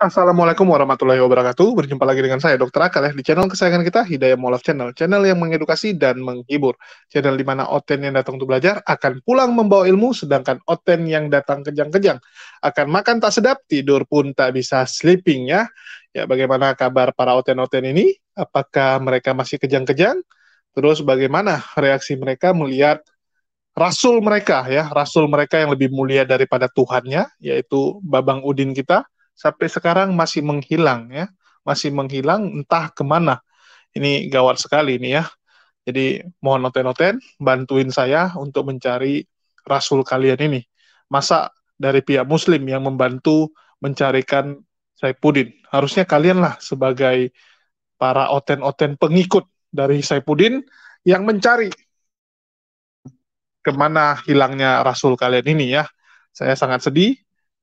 Assalamualaikum warahmatullahi wabarakatuh. Berjumpa lagi dengan saya, Dr. Akal ya, di channel kesayangan kita, Hidayah Molaf Channel. Channel yang mengedukasi dan menghibur. Channel di mana Oten yang datang untuk belajar akan pulang membawa ilmu, sedangkan Oten yang datang kejang-kejang akan makan tak sedap, tidur pun tak bisa sleeping ya. Ya, bagaimana kabar para Oten-Oten ini? Apakah mereka masih kejang-kejang? Terus bagaimana reaksi mereka melihat Rasul mereka yang lebih mulia daripada Tuhannya, yaitu Babang Udin kita, sampai sekarang masih menghilang ya, masih menghilang entah kemana. Ini gawat sekali ini ya. Jadi mohon noten-noten, bantuin saya untuk mencari Rasul kalian ini. Masa dari pihak Muslim yang membantu mencarikan Saifuddin? Harusnya kalianlah sebagai para oten-oten pengikut dari Saifuddin yang mencari kemana hilangnya Rasul kalian ini ya. Saya sangat sedih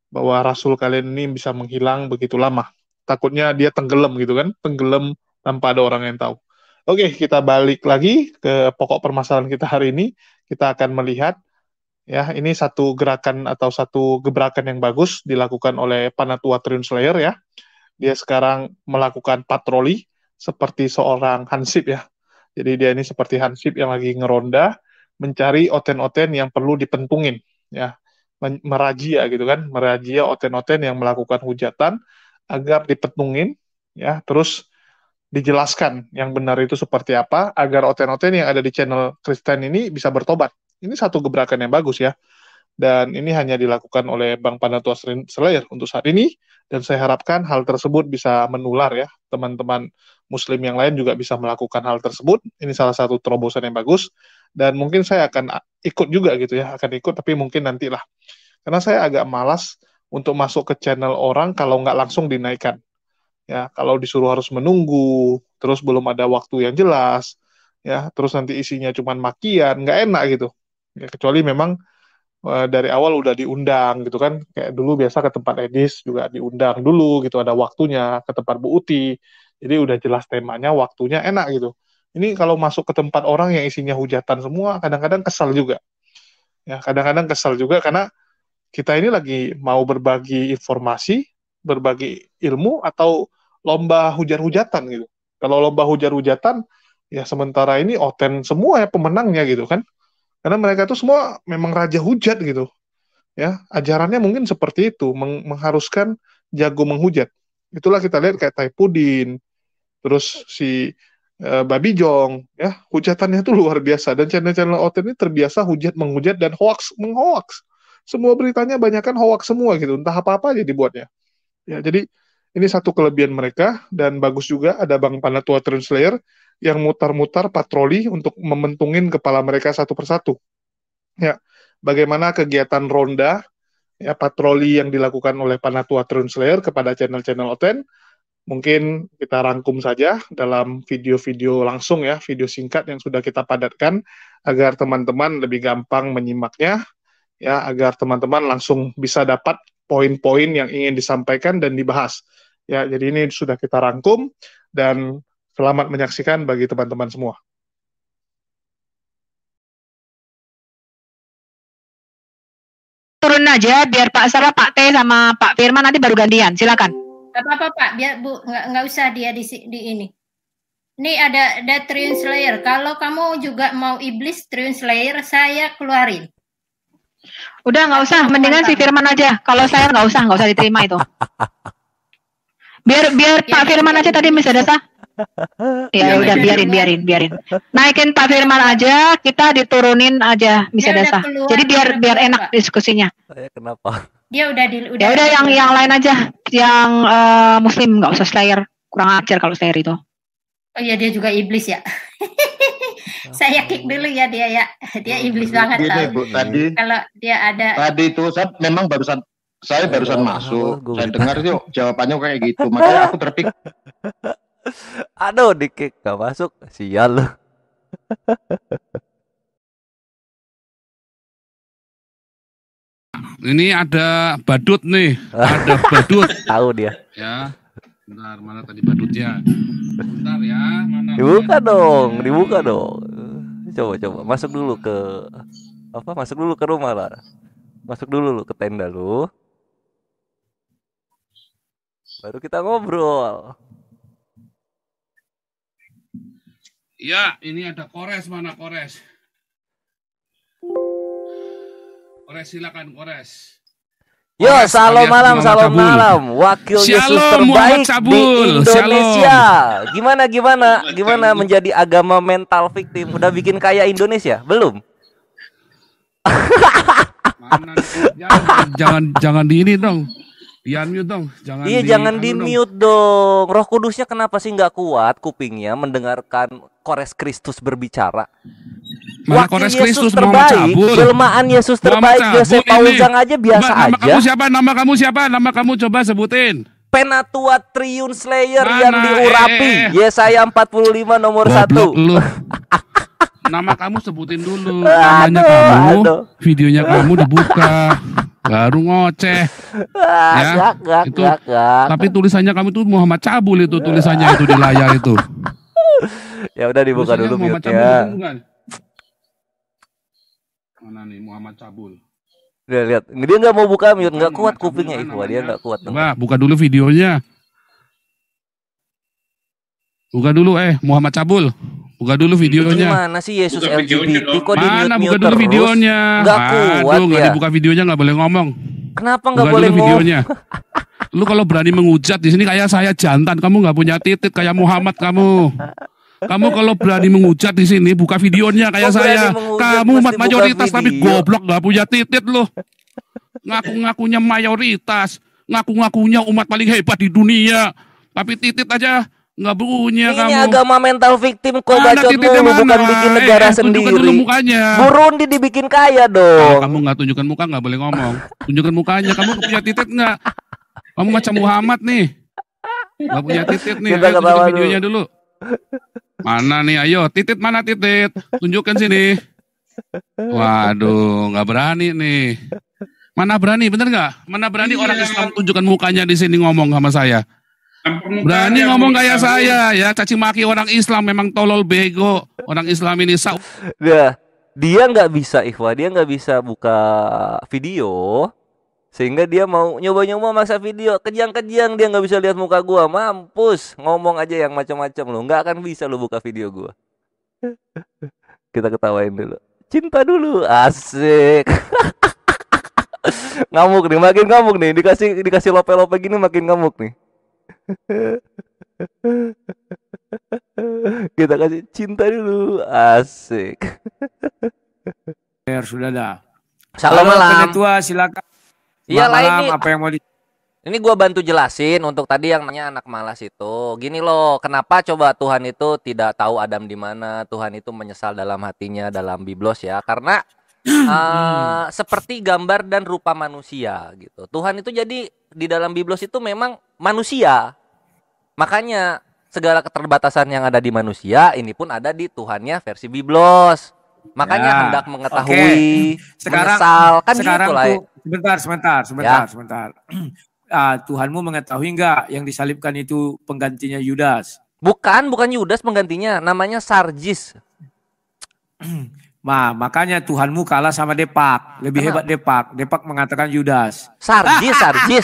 bahwa Rasul kalian ini bisa menghilang begitu lama. Takutnya dia tenggelam gitu kan, tenggelam tanpa ada orang yang tahu. Oke, kita balik lagi ke pokok permasalahan kita hari ini. Kita akan melihat ya, ini satu gerakan atau satu gebrakan yang bagus dilakukan oleh Panatua Triun Slayer ya. Dia sekarang melakukan patroli seperti seorang hansip ya. Jadi dia ini seperti hansip yang lagi ngeronda mencari oten-oten yang perlu dipentungin ya. Merajia gitu kan, merajia oten-oten yang melakukan hujatan agar dipentungin ya, terus dijelaskan yang benar itu seperti apa agar oten-oten yang ada di channel Kristen ini bisa bertobat. Ini satu gebrakan yang bagus ya, dan ini hanya dilakukan oleh Bang Panatua Slayer untuk saat ini, dan saya harapkan hal tersebut bisa menular ya, teman-teman muslim yang lain juga bisa melakukan hal tersebut. Ini salah satu terobosan yang bagus, dan mungkin saya akan ikut juga gitu ya, akan ikut, tapi mungkin nantilah, karena saya agak malas untuk masuk ke channel orang kalau nggak langsung dinaikkan ya. Kalau disuruh harus menunggu, terus belum ada waktu yang jelas ya, terus nanti isinya cuma makian, nggak enak gitu ya, kecuali memang dari awal udah diundang gitu kan, kayak dulu biasa ke tempat Edis juga diundang dulu gitu, ada waktunya, ke tempat Bu Uti, jadi udah jelas temanya, waktunya enak gitu. Ini kalau masuk ke tempat orang yang isinya hujatan semua, kadang-kadang kesal juga ya, kadang-kadang kesal juga karena kita ini lagi mau berbagi informasi, berbagi ilmu, atau lomba hujar-hujatan gitu. Kalau lomba hujar-hujatan ya, sementara ini Oten semua ya pemenangnya gitu kan, karena mereka tuh semua memang raja hujat gitu ya. Ajarannya mungkin seperti itu, mengharuskan jago menghujat. Itulah kita lihat kayak Taipudin, terus si Babi Jong ya, hujatannya tuh luar biasa, dan channel-channel OT ini terbiasa hujat menghujat dan hoax menghoax. Semua beritanya banyak kan hoax semua gitu, entah apa-apa aja dibuatnya ya. Jadi ini satu kelebihan mereka, dan bagus juga ada Bang Panatua Translayer yang mutar-mutar patroli untuk mementungin kepala mereka satu persatu ya. Bagaimana kegiatan ronda ya, patroli yang dilakukan oleh Panatua Translayer kepada channel-channel Oten, mungkin kita rangkum saja dalam video-video langsung ya, video singkat yang sudah kita padatkan agar teman-teman lebih gampang menyimaknya ya, agar teman-teman langsung bisa dapat poin-poin yang ingin disampaikan dan dibahas ya. Jadi ini sudah kita rangkum, dan selamat menyaksikan bagi teman-teman semua. Turun aja biar Pak Sarah, Pak T sama Pak Firman nanti baru gantian. Silakan. Gak apa-apa Pak, biar Bu nggak usah dia di ini. Ini ada Triun Slayer. Kalau kamu juga mau iblis Triun Slayer, saya keluarin. Udah nggak usah, mendingan si Firman aja. Kalau saya nggak usah diterima itu. Biar ya, Pak Firman aja tadi Miss Dasa. Ya udah biarin. Naikin Pak Firman aja, kita diturunin aja Miss Dasa. Jadi biar enak diskusinya. Kenapa? Dia udah ya udah yang lain aja, yang Muslim nggak usah Slayer, kurang ajar kalau Slayer itu. Oh iya, dia juga iblis ya. Saya kick dulu ya dia ya. Dia iblis banget Gini, tahu. Bu, tadi kalau dia ada itu memang saya barusan masuk. Saya dengar yuk jawabannya kayak gitu. Makanya aku terpikir. Aduh, di-kick gak masuk. Sial lu. Ini ada badut nih. Ada badut. Tahu dia. Ya. Bentar, mana tadi badutnya? Bentar ya, mana? Dibuka dong. Coba masuk dulu ke Masuk dulu ke rumah lah. Masuk dulu lu ke tenda lu. Baru kita ngobrol. Ya, ini ada Kores, mana Kores? Kores, silakan Kores. Yo, Kores salam alias malam, Muhammad salam Cabul. malam. Wakil Yesus Shalom, Muhammad terbaik di Cabul. Indonesia. Gimana menjadi agama mental victim? Udah bikin kaya Indonesia? Belum? Mana nih? Jangan di ini dong. Di unmute dong. Jangan di mute dong. Roh Kudusnya kenapa sih nggak kuat kupingnya mendengarkan Kores Kristus berbicara? Mana Wakil Kores Yesus Kristus, Muhammad terbaik, Cabul. jelmaan Yesus terbaik, Muhammad Joseph Cabul ini. Pauzang aja biasa Nama aja. kamu siapa? Nama kamu siapa? Nama kamu coba sebutin. Penatua Triun Slayer Mana? yang diurapi. Yesaya 45 nomor 1. Goblok lu. Nama kamu sebutin dulu. Namanya kamu, videonya kamu dibuka. Baru ngoceh. Ya, itu. Tapi tulisannya kamu tuh Muhammad Cabul itu tulisannya itu di layar itu. Ya udah dibuka Tulisannya dulu Muhammad Cabul, mute-nya. bukan? Mana nih Muhammad Cabul? Udah lihat, dia nggak mau buka mute, nggak kuat Muhammad Cabul kupingnya mana itu, dia namanya? nggak kuat. Coba buka dulu videonya. Buka dulu Muhammad Cabul. Buka dulu videonya. Gimana sih Yesus LGBT kok di Mana mute buka dulu terus? videonya? Nggak kuat Aduh, nggak ya. dibuka videonya nggak boleh ngomong. Kenapa nggak Buka boleh dulu ngomong? videonya. Lu kalau berani menghujat di sini kayak saya jantan, kamu nggak punya titik kayak Muhammad kamu. Kamu kalau berani menghujat di sini buka videonya kayak Kok berani saya. menghujat Kamu mesti umat buka mayoritas tapi video? goblok nggak punya titik lu. Ngaku-ngakunya mayoritas, ngaku-ngakunya umat paling hebat di dunia, tapi titik aja nggak punya Ini kamu. agama mental victim kok Mana bacot titiknya mulu, mana? bukan bikin negara Tunjukkan dulu sendiri. mukanya. Burundi dibikin kaya Kalau dong. kamu nggak tunjukkan muka nggak boleh ngomong. Tunjukkan mukanya. Kamu punya titik nggak? Kamu macam Muhammad nih. Nggak punya titik nih. Kita Ayo ketawa tunjukkan videonya dulu. Mana nih? Ayo titik mana titik? Tunjukkan sini. Waduh, nggak berani nih. Mana berani? Bener nggak? Mana berani orang Islam tunjukkan mukanya di sini ngomong sama saya? Berani ngomong kayak saya ya, caci maki orang Islam memang tolol bego. Orang Islam ini Dia nggak bisa Ikhwa, dia nggak bisa buka video, sehingga dia mau nyoba-nyoba masa video, kejang-kejang dia nggak bisa lihat muka gua, mampus, ngomong aja yang macam-macam lu, nggak akan bisa lu buka video gua. Kita ketawain dulu, cinta dulu, asik. Ngamuk nih, makin ngamuk nih, dikasih lope-lope gini makin ngamuk nih. Kita kasih cinta dulu, asik. Sudah dah. Salam malam. Ketua silakan. Iya lah Malam, ini. apa yang mau Ini gua bantu jelasin untuk tadi yang nanya anak malas itu. Gini loh, kenapa coba Tuhan itu tidak tahu Adam di mana? Tuhan itu menyesal dalam hatinya dalam Biblos ya, karena seperti gambar dan rupa manusia gitu. Tuhan itu jadi di dalam Biblos itu memang manusia. Makanya segala keterbatasan yang ada di manusia ini pun ada di Tuhannya versi Biblos. Makanya hendak mengetahui, menyesal kan gitu lah. Sebentar. Tuhanmu mengetahui enggak yang disalibkan itu penggantinya Yudas? Bukan Yudas penggantinya, namanya Sarjis. Makanya Tuhanmu kalah sama Depak, lebih hebat Depak. Depak mengatakan Yudas. Sarjis.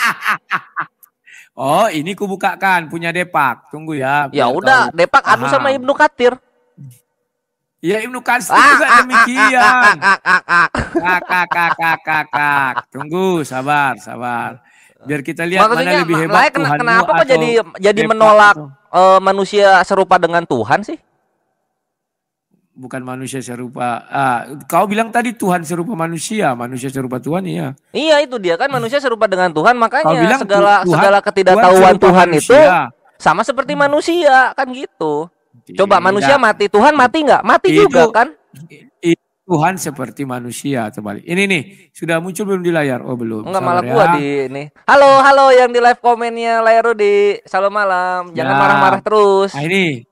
Oh, ini ku bukakan punya Depak. Tunggu ya. Ya udah, Depak adu sama Ibnu Katsir. Ya Ibnu Katsir juga demikian. Kakak. Tunggu, sabar. Biar kita lihat maksudnya, mana lebih hebat Tuhanmu. Kenapa kok jadi menolak manusia serupa dengan Tuhan sih? Bukan manusia serupa. Kau bilang tadi Tuhan serupa manusia serupa Tuhan ya. Iya itu dia kan manusia serupa dengan Tuhan, makanya segala Tuhan ketidaktahuan Tuhan itu manusia. sama seperti manusia kan gitu. Coba manusia mati, Tuhan mati nggak? Mati juga kan? Tuhan seperti manusia terbalik. Ini nih sudah muncul belum di layar? Oh belum. Enggak, malah gua di ini. Halo yang di live komennya layar di Salam malam. Jangan marah-marah terus. Nah ini.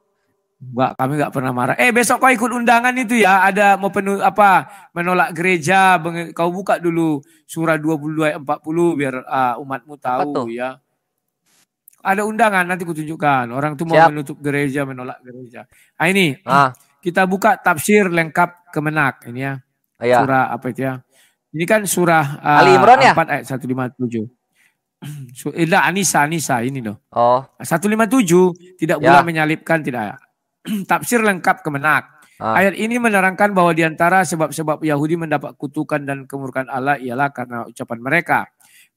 Kami nggak pernah marah. Besok kau ikut undangan itu ya. Ada mau menolak gereja. Kau buka dulu surah 22 ayat 40 biar umatmu tahu ya. Ada undangan nanti kutunjukkan. Orang tuh mau menutup gereja, menolak gereja. Nah ini kita buka tafsir lengkap Kemenak ini ya. Surah apa itu ya? Ini kan surah Ali Imran 4 ayat 157. Anisa ini loh. Oh. 157 tidak pula menyalibkan, tidak. Tafsir lengkap Kemenak. Ayat ini menerangkan bahwa diantara sebab-sebab Yahudi mendapat kutukan dan kemurkaan Allah ialah karena ucapan mereka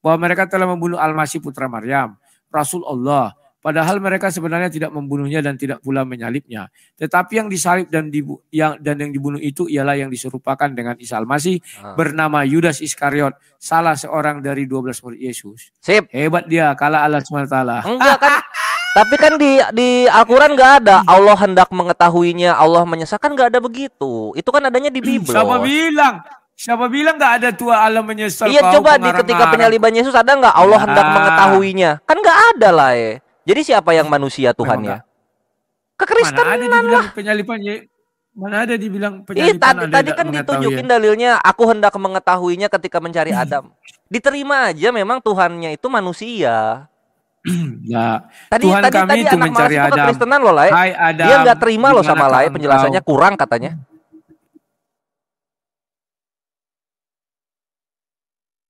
bahwa mereka telah membunuh Al-Masih putra Maryam, Rasul Allah. Padahal mereka sebenarnya tidak membunuhnya dan tidak pula menyalibnya. Tetapi yang disalib dan yang dibunuh itu ialah yang diserupakan dengan Isa Al-Masih bernama Yudas Iskariot, salah seorang dari 12 murid Yesus. Sip. Hebat dia, kalah Allah SWT. Enggak kan? Tapi kan di Al-Quran nggak ada Allah hendak mengetahuinya, Allah menyesal, kan nggak ada begitu. Itu kan adanya di Biblos. Siapa bilang nggak ada Tuhan Allah menyesal? Iya, coba di ketika penyaliban Yesus ada nggak Allah hendak mengetahuinya? Kan nggak ada lah ya. Jadi siapa yang manusia Tuhannya? Kekristenan lah. Mana ada dibilang penyaliban? Tadi kan ditunjukin dalilnya, aku hendak mengetahuinya ketika mencari Adam. Diterima aja memang Tuhannya itu manusia. Ya, tadi Tuhan kami itu anak mencari Adam. Kekristenan loh, Lai. Dia nggak terima loh sama Lai, penjelasannya kurang katanya.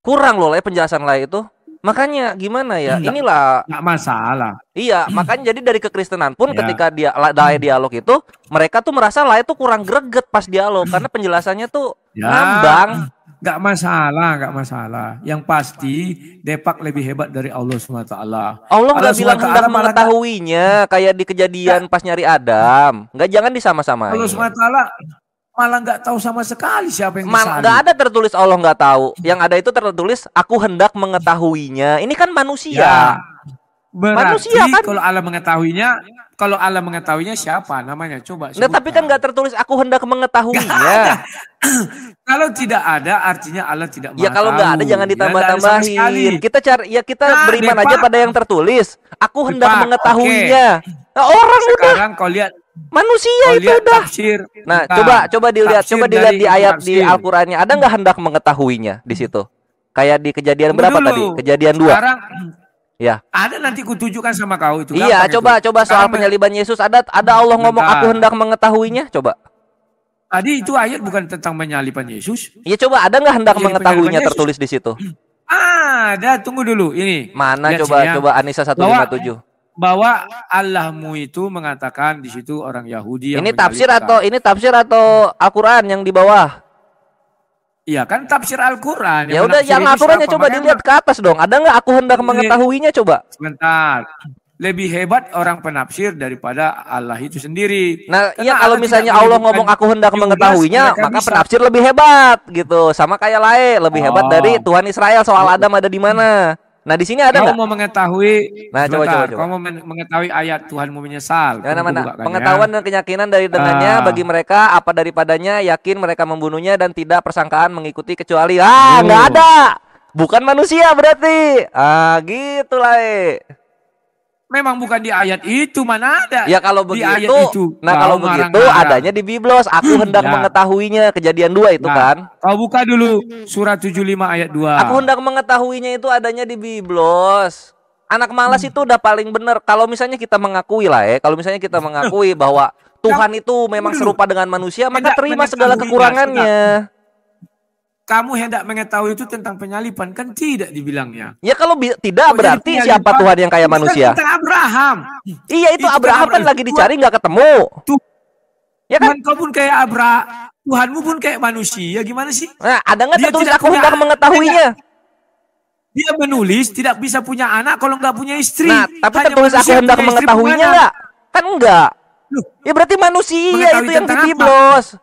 Kurang loh Lai penjelasan Lai itu. Makanya gimana ya? Inilah nggak masalah. Iya, makanya jadi dari kekristenan pun ketika dia dialog itu, mereka tuh merasa Lai itu kurang greget pas dialog karena penjelasannya tuh ngambang. Nggak masalah. Yang pasti Depak lebih hebat dari Allah SWT. Allah nggak bilang hendak mengetahuinya kayak di Kejadian pas nyari Adam. Jangan disama-samain. Allah SWT malah nggak tahu sama sekali siapa yang disalib. Nggak ada tertulis Allah nggak tahu. Yang ada itu tertulis aku hendak mengetahuinya. Ini kan manusia. Ya, berarti manusia kan. Kalau Allah mengetahuinya siapa namanya? Coba. Nah, tapi kan nggak tertulis aku hendak mengetahuinya. Kalau tidak ada artinya Allah tidak mau. Ya kalau nggak ada jangan ditambah-tambahin. Kita beriman aja pada yang tertulis. Aku hendak mengetahuinya. Nah, orang sekarang kau lihat manusia itu udah. Tafsir. Nah, coba dilihat di ayat di Al-Qur'annya ada nggak hendak mengetahuinya di situ? Kayak di Kejadian berapa tadi? Kejadian 2. Sekarang ya. Ada nanti kutunjukkan sama kau itu. Iya, coba soal penyaliban Yesus ada Allah ngomong aku hendak mengetahuinya, coba. Tadi itu ayat bukan tentang penyaliban Yesus. Iya, coba ada nggak hendak mengetahuinya tertulis di situ? Ada, tunggu dulu ini. Mana coba Anisa 157. Bahwa Allahmu itu mengatakan di situ orang Yahudi yang ini tafsir atau Al-Qur'an yang di bawah? Iya kan tafsir Al-Qur'an. Ya udah yang Al-Qur'annya coba dilihat ke atas dong. Ada nggak aku hendak mengetahuinya coba? Sebentar. Lebih hebat orang penafsir daripada Allah itu sendiri. Nah, iya kalau misalnya Allah ngomong aku hendak mengetahuinya, maka penafsir lebih hebat gitu. Sama kayak Lai, lebih hebat dari Tuhan Israel soal Adam ada di mana. Nah, di sini ada nggak? Kau mau mengetahui? Nah, coba. Kau mau mengetahui ayat Tuhanmu menyesal. Mana? Pengetahuan dan keyakinan dari dengannya bagi mereka apa daripadanya yakin mereka membunuhnya dan tidak persangkaan mengikuti kecuali nggak ada. Bukan manusia berarti. Gitu lah. Memang bukan di ayat itu, mana ada. Ya kalau begitu. Nah, kalau begitu adanya di Biblos. Aku hendak mengetahuinya, Kejadian 2 itu kan. Kau buka dulu surat 75 ayat 2. Aku hendak mengetahuinya itu adanya di Biblos. Anak malas itu udah paling benar. Kalau misalnya kita mengakui kalau misalnya kita mengakui bahwa Tuhan itu memang serupa dengan manusia, maka terima segala kekurangannya. Kamu hendak mengetahui itu tentang penyaliban, kan tidak dibilangnya. Ya kalau tidak berarti siapa Tuhan yang kayak manusia? Tentang Abraham. Iya itu Abraham kan lagi dicari nggak ketemu. Ya kan? Tuhan kau pun kayak Abraham, Tuhanmu pun kayak manusia, gimana sih? Nah, ada nggak tertulis aku hendak mengetahuinya? Dia menulis tidak bisa punya anak kalau nggak punya istri. Nah, tapi tertulis aku hendak mengetahuinya nggak? Kan enggak. Ya berarti manusia itu yang di Biblos.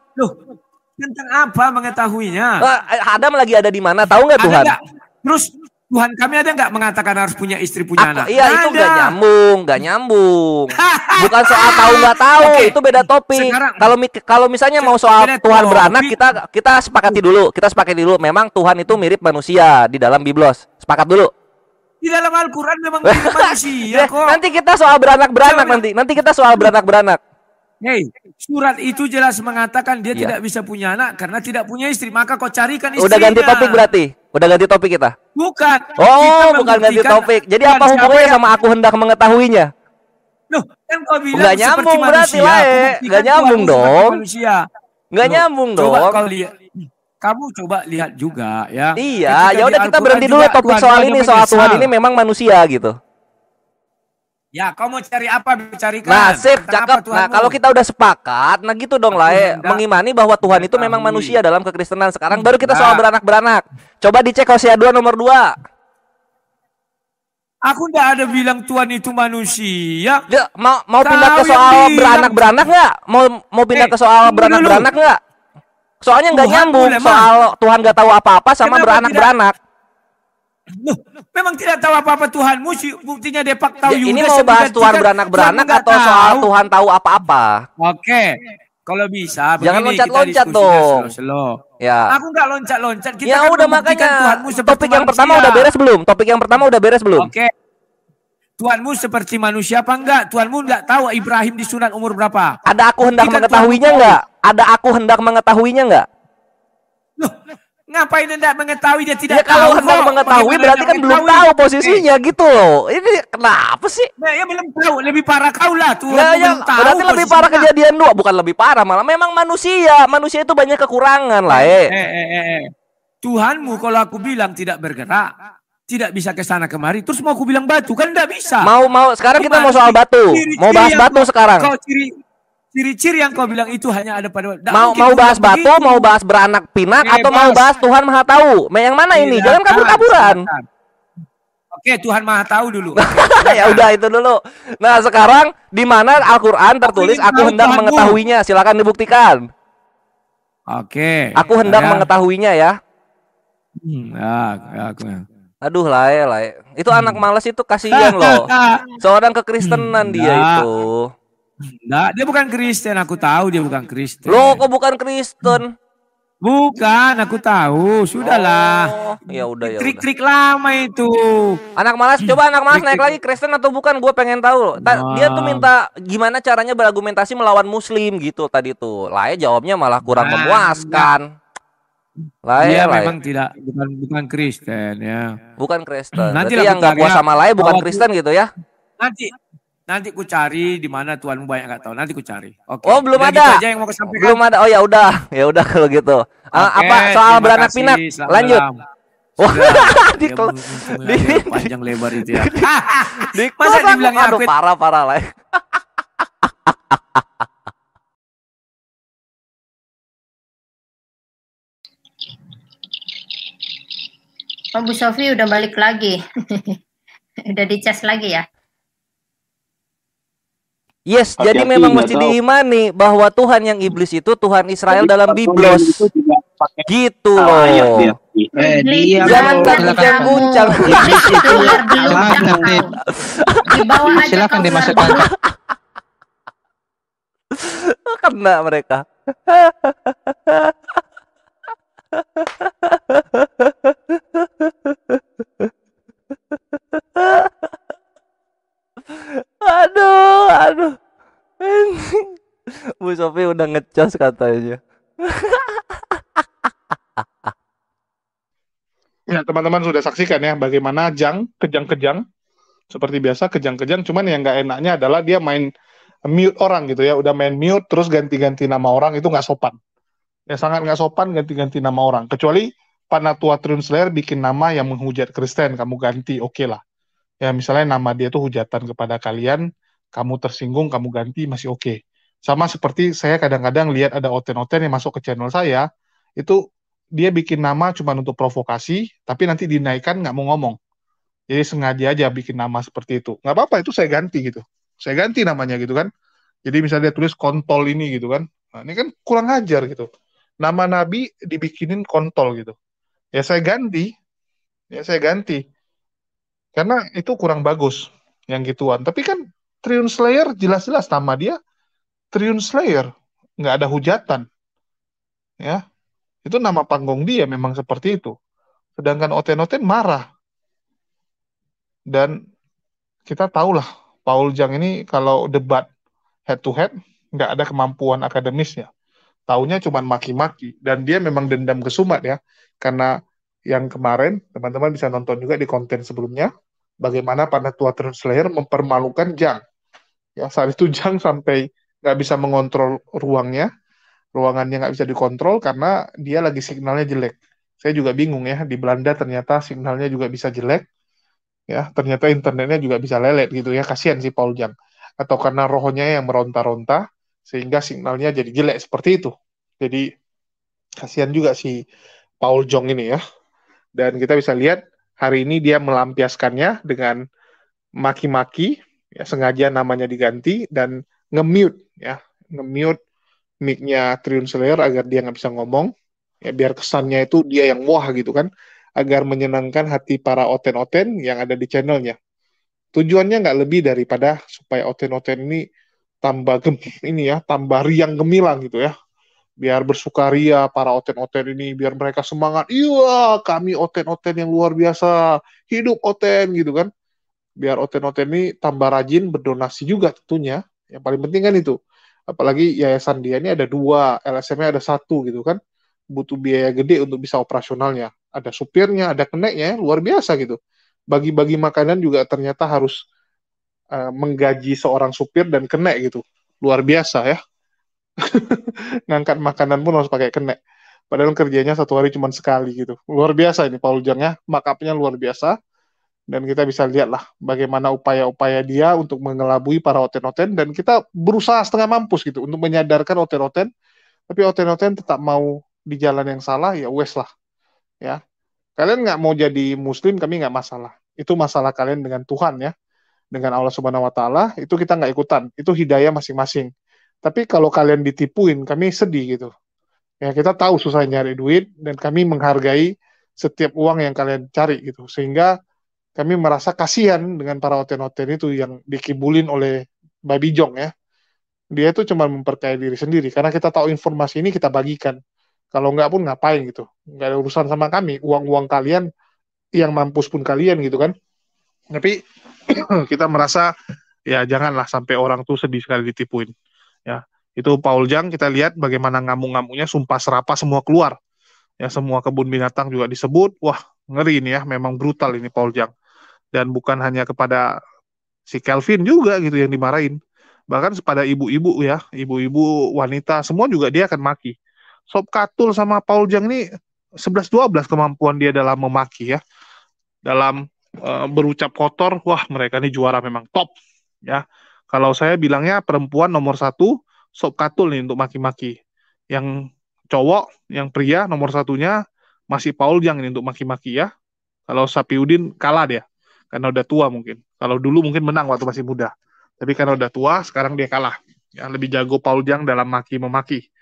Tentang apa mengetahuinya? Adam lagi ada di mana? Tahu nggak Tuhan? Terus Tuhan kami ada nggak mengatakan harus punya istri punya anak? Iya itu nggak nyambung. Bukan soal tahu nggak tahu, itu beda topik. Kalau misalnya mau soal Tuhan beranak, kita sepakati dulu. Memang Tuhan itu mirip manusia di dalam Biblos. Sepakat dulu. Di dalam Al-Quran memang mirip manusia kok. Nanti kita soal beranak nanti kita soal beranak. Hei, surat itu jelas mengatakan dia tidak bisa punya anak karena tidak punya istri. Maka kau carikan istrinya. Udah ganti topik berarti? Udah ganti topik kita? Bukan. Bukan ganti topik. Jadi apa hubungannya sama aku hendak mengetahuinya? Loh, kan kau bilang nggak nyambung berarti lah. Nggak nyambung dong. Nggak nyambung dong. Coba kau lihat. kamu coba lihat juga ya. Iya, Ketika ya di udah kita Al-Quran berhenti dulu juga topik Tuhan soal ada ini, soal Tuhan menyesal. ini memang manusia gitu. Ya, kau mau cari apa? Carikan. Nah, sip, Tentang cakep. apa Nah, Tuhanmu? kalau kita udah sepakat, nah gitu dong lah, Hendak mengimani bahwa Tuhan itu memang mengetahui. manusia dalam kekristenan. Sekarang baru kita soal Enggak. beranak-beranak. Coba dicek Hosea 2 nomor 2. Aku nggak ada bilang Tuhan itu manusia. Ya, mau pindah ke Kau yang soal bilang. beranak-beranak nggak? Mau pindah ke soal tunggu beranak-beranak nggak? Soalnya nggak Tuhan nyambung boleh, soal Tuhan nggak tahu apa-apa sama Kenapa beranak-beranak. Loh, memang tidak tahu apa-apa Tuhanmu sih, buktinya Depak tahu Ya, ini Yudas mau yang bahas digantikan, Tuhan beranak-beranak Tuhan atau nggak soal tahu. Tuhan tahu apa-apa? Oke, kalau bisa Jangan begini, loncat-loncat kita diskusinya dong. slow-slow. Ya. Aku nggak loncat-loncat. Kita Ya kan udah membuktikan makanya Tuhanmu seperti topik yang pertama manusia. udah beres belum? Topik yang pertama udah beres belum? Oke. Tuhanmu seperti manusia apa enggak? Tuhanmu enggak tahu Ibrahim disunat umur berapa? Ada aku hendak Buktikan mengetahuinya Tuhanmu nggak? Ada aku hendak mengetahuinya nggak? Loh, ngapain hendak mengetahui dia Ya tidak kalau tahu? hendak kok. mengetahui Bagaimana berarti hendak kan belum mengetahui? tahu posisinya gitu loh. Ini kenapa sih? Nah, ya belum tahu, lebih parah kau lah. Tuhanmu Nggak, ya, belum tahu. berarti lebih parah posisinya. kejadian dua, bukan lebih parah malah. Memang manusia, manusia itu banyak kekurangan lah. Tuhanmu kalau aku bilang tidak bergerak, tidak bisa ke sana kemari, terus mau aku bilang batu kan tidak bisa. Mau sekarang kita mau soal batu, mau bahas batu sekarang. Ciri-ciri yang kau bilang itu hanya ada pada Mau bahas batu, mau bahas beranak pinak, atau mau bahas Tuhan Maha Tahu? Yang mana ini? Jangan kabur-kaburan. Oke, Tuhan Maha Tahu dulu. Ya udah itu dulu. Nah sekarang di mana Al-Quran tertulis aku hendak mengetahuinya? Silakan dibuktikan. Oke. Aku hendak mengetahuinya ya. Aduh lae. Itu anak malas itu kasihan loh. Seorang kekristenan dia itu. Enggak, dia bukan Kristen, aku tahu dia bukan Kristen. Loh, kok bukan Kristen? Bukan, aku tahu. Sudahlah. Oh, ya udah. Trik-trik lama itu. Anak malas, coba anak malas naik lagi Kristen atau bukan? Gue pengen tahu. Dia tuh minta gimana caranya berargumentasi melawan Muslim gitu tadi tuh. Lae jawabnya malah kurang memuaskan. Dia memang bukan Kristen ya. Bukan Kristen. Nanti berarti yang nggak puas sama Lae bukan Kristen gitu ya? Nanti ku cari di mana Tuhanmu banyak nggak tahu. Nanti ku cari. Oke. Oh belum Udah ada. gitu aja yang mau kesampaikan. Belum ada. Oh ya udah kalau gitu. Apa soal beranak pinak? Lanjut. Wah, panjang lebar itu ya. Masa dibilangnya aduh parah lah. Oh, Bu Sofi udah balik lagi. Udah dicas lagi ya? Yes, jadi memang mesti diimani bahwa Tuhan yang iblis itu Tuhan Israel dalam Biblos. Gitu loh. Jangan guncang-guncang. Silakan dimasukkan. Kena mereka. Aduh. Bu Sofi udah ngecas katanya. Ya, teman-teman sudah saksikan ya bagaimana Jang kejang-kejang. Seperti biasa kejang-kejang, cuman yang nggak enaknya adalah dia main mute orang gitu ya. Udah main mute terus ganti-ganti nama orang, itu nggak sopan. Ya sangat nggak sopan ganti-ganti nama orang. Kecuali Panatua Triunslayer bikin nama yang menghujat Kristen, kamu ganti, oke lah. Ya misalnya nama dia tuh hujatan kepada kalian, kamu tersinggung, kamu ganti, masih oke. Sama seperti saya kadang-kadang lihat ada oten-oten yang masuk ke channel saya, itu dia bikin nama cuma untuk provokasi, tapi nanti dinaikkan nggak mau ngomong. Jadi sengaja aja bikin nama seperti itu. Nggak apa-apa, itu saya ganti gitu. Saya ganti namanya gitu kan. Jadi misalnya dia tulis kontol ini gitu kan. Nah, ini kan kurang ajar gitu. Nama Nabi dibikinin kontol gitu. Ya saya ganti. Karena itu kurang bagus yang gituan. Tapi kan Triunslayer jelas-jelas nama dia Triunslayer, nggak ada hujatan. Ya, itu nama panggung dia memang seperti itu. Sedangkan Oten-Oten marah. Dan kita tahulah Paul Jang ini kalau debat head to head nggak ada kemampuan akademisnya. Taunya cuma maki-maki, dan dia memang dendam kesumat ya. Karena yang kemarin teman-teman bisa nonton juga di konten sebelumnya, bagaimana Panatua Triunslayer mempermalukan Jang. Ya saat itu Jang sampai nggak bisa mengontrol ruangnya, ruangannya nggak bisa dikontrol karena dia lagi signalnya jelek. Saya juga bingung ya, di Belanda ternyata signalnya juga bisa jelek, ya ternyata internetnya juga bisa lelet gitu ya, kasihan si Paul Jang. Atau karena rohnya yang meronta-ronta sehingga signalnya jadi jelek seperti itu. Jadi kasihan juga si Paul Jong ini ya. Dan kita bisa lihat hari ini dia melampiaskannya dengan maki-maki, ya sengaja namanya diganti dan nge-mute ya, nge-mute mic-nya Triun Slayer agar dia nggak bisa ngomong, ya biar kesannya itu dia yang wah gitu kan, agar menyenangkan hati para oten-oten yang ada di channelnya. Tujuannya nggak lebih daripada supaya oten-oten ini tambah riang gemilang gitu ya, biar bersukaria para oten-oten ini, biar mereka semangat, iya kami oten-oten yang luar biasa, hidup oten gitu kan, biar oten-oten ini tambah rajin berdonasi juga tentunya, yang paling penting kan itu. Apalagi yayasan dia ini ada 2, LSM-nya ada 1 gitu kan, butuh biaya gede untuk bisa operasionalnya, ada supirnya, ada keneknya, luar biasa gitu. Bagi-bagi makanan juga ternyata harus menggaji seorang supir dan kenek gitu, luar biasa ya. Ngangkat makanan pun harus pakai kenek, padahal kerjanya 1 hari cuma sekali gitu, luar biasa ini Paul Jang ya, markup-nya luar biasa. Dan kita bisa lihatlah bagaimana upaya-upaya dia untuk mengelabui para oten-oten, dan kita berusaha setengah mampus gitu untuk menyadarkan oten-oten, tapi oten-oten tetap mau di jalan yang salah, ya wes lah ya. Kalian nggak mau jadi muslim, kami nggak masalah. Itu masalah kalian dengan Tuhan ya, dengan Allah Subhanahu Wa Taala. Itu kita nggak ikutan. Itu hidayah masing-masing. Tapi kalau kalian ditipuin, kami sedih gitu. Ya kita tahu susah nyari duit dan kami menghargai setiap uang yang kalian cari gitu. Sehingga kami merasa kasihan dengan para oten-oten itu yang dikibulin oleh Babi Jong ya. Dia itu cuma memperkaya diri sendiri, karena kita tahu informasi ini kita bagikan. Kalau nggak pun ngapain gitu. Nggak ada urusan sama kami. Uang-uang kalian, yang mampus pun kalian gitu kan. Tapi kita merasa ya janganlah sampai orang tuh sedih sekali ditipuin. Ya, itu Paul Jang, kita lihat bagaimana ngamuk-ngamuknya, sumpah serapah semua keluar. Ya, semua kebun binatang juga disebut. Wah, ngeri ini ya, memang brutal ini Paul Jang. Dan bukan hanya kepada si Kelvin juga gitu yang dimarahin, bahkan kepada ibu-ibu ya, ibu-ibu wanita semua juga dia akan maki. Sob Katul sama Paul Jang ini 11-12 kemampuan dia dalam memaki ya, dalam berucap kotor. Wah, mereka ini juara, memang top ya. Kalau saya bilangnya perempuan nomor 1 Sob Katul nih untuk maki-maki. Yang cowok, yang pria nomor 1-nya masih Paul Jang ini untuk maki-maki ya. Kalau Sapiudin kalah dia, karena udah tua mungkin. Kalau dulu mungkin menang waktu masih muda. Tapi karena udah tua, sekarang dia kalah. Ya, lebih jago Paul Jang dalam maki-memaki.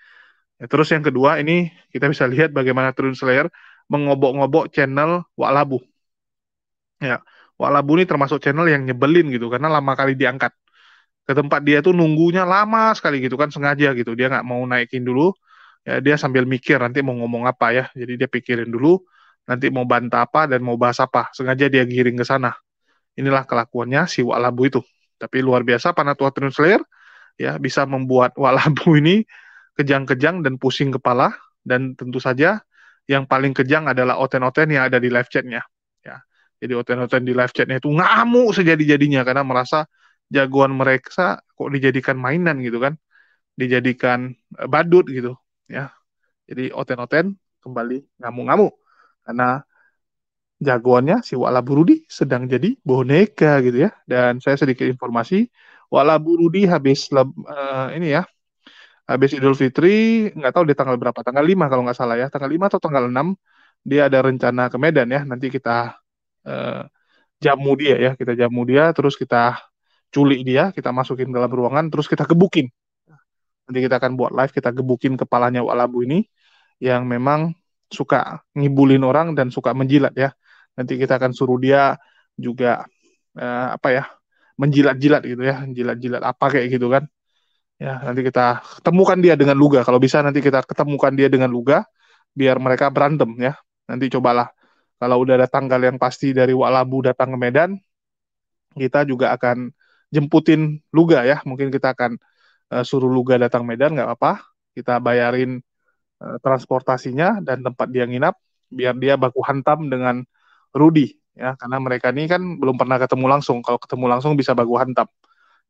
Ya, terus yang kedua, ini kita bisa lihat bagaimana Triun Slayer mengobok-ngobok channel Wak Labu. Ya, Wak Labu ini termasuk channel yang nyebelin gitu, karena lama kali diangkat. Ke tempat dia tuh nunggunya lama sekali gitu kan, sengaja gitu. Dia nggak mau naikin dulu. Ya, dia sambil mikir nanti mau ngomong apa ya. Jadi dia pikirin dulu nanti mau bantah apa dan mau bahas apa. Sengaja dia giring ke sana. Inilah kelakuannya si Wak Labu itu. Tapi luar biasa Panatua Triun Slayer ya, bisa membuat Wak Labu ini kejang-kejang dan pusing kepala. Dan tentu saja yang paling kejang adalah oten-oten yang ada di live chatnya. Ya. Jadi oten-oten di live chatnya itu ngamuk sejadi-jadinya karena merasa jagoan mereka kok dijadikan mainan gitu kan. Dijadikan badut gitu ya. Jadi oten-oten kembali ngamuk-ngamuk karena jagoannya si Wak Labu Rudi sedang jadi boneka gitu ya. Dan saya sedikit informasi, Wak Labu Rudi habis habis Idul Fitri, nggak tahu di tanggal berapa, tanggal 5 kalau nggak salah ya, tanggal 5 atau tanggal 6 dia ada rencana ke Medan ya. Nanti kita jamu dia ya, kita jamu dia, terus kita culik dia, kita masukin dalam ruangan, terus kita gebukin. Nanti kita akan buat live, kita gebukin kepalanya Wak Labu ini yang memang suka ngibulin orang dan suka menjilat ya. Nanti kita akan suruh dia juga menjilat-jilat gitu ya, jilat-jilat apa kayak gitu kan. Ya, nanti kita ketemukan dia dengan Luga. Kalau bisa nanti kita ketemukan dia dengan Luga biar mereka berantem ya. Nanti cobalah kalau udah ada tanggal yang pasti dari Wak Labu datang ke Medan, kita juga akan jemputin Luga ya. Mungkin kita akan suruh Luga datang Medan, nggak apa-apa. Kita bayarin transportasinya dan tempat dia nginap biar dia baku hantam dengan Rudi ya, karena mereka ini kan belum pernah ketemu langsung. Kalau ketemu langsung bisa baku hantam.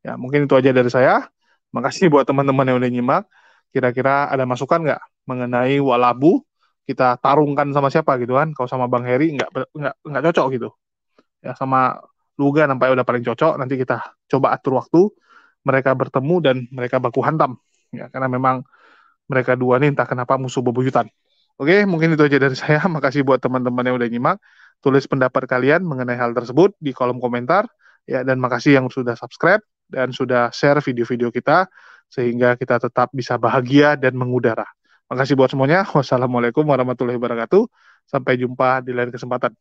Ya, mungkin itu aja dari saya. Makasih buat teman-teman yang udah nyimak. kira-kira ada masukan nggak mengenai Walabu kita tarungkan sama siapa gitu kan? Kalau sama Bang Heri nggak cocok gitu. Ya sama Luga nampaknya udah paling cocok. Nanti kita coba atur waktu mereka bertemu dan mereka baku hantam. Ya, karena memang mereka dua nih entah kenapa musuh bebuyutan. Oke, mungkin itu aja dari saya. Makasih buat teman-teman yang udah nyimak. Tulis pendapat kalian mengenai hal tersebut di kolom komentar. Ya, dan makasih yang sudah subscribe dan sudah share video-video kita sehingga kita tetap bisa bahagia dan mengudara. Makasih buat semuanya. Wassalamualaikum warahmatullahi wabarakatuh. Sampai jumpa di lain kesempatan.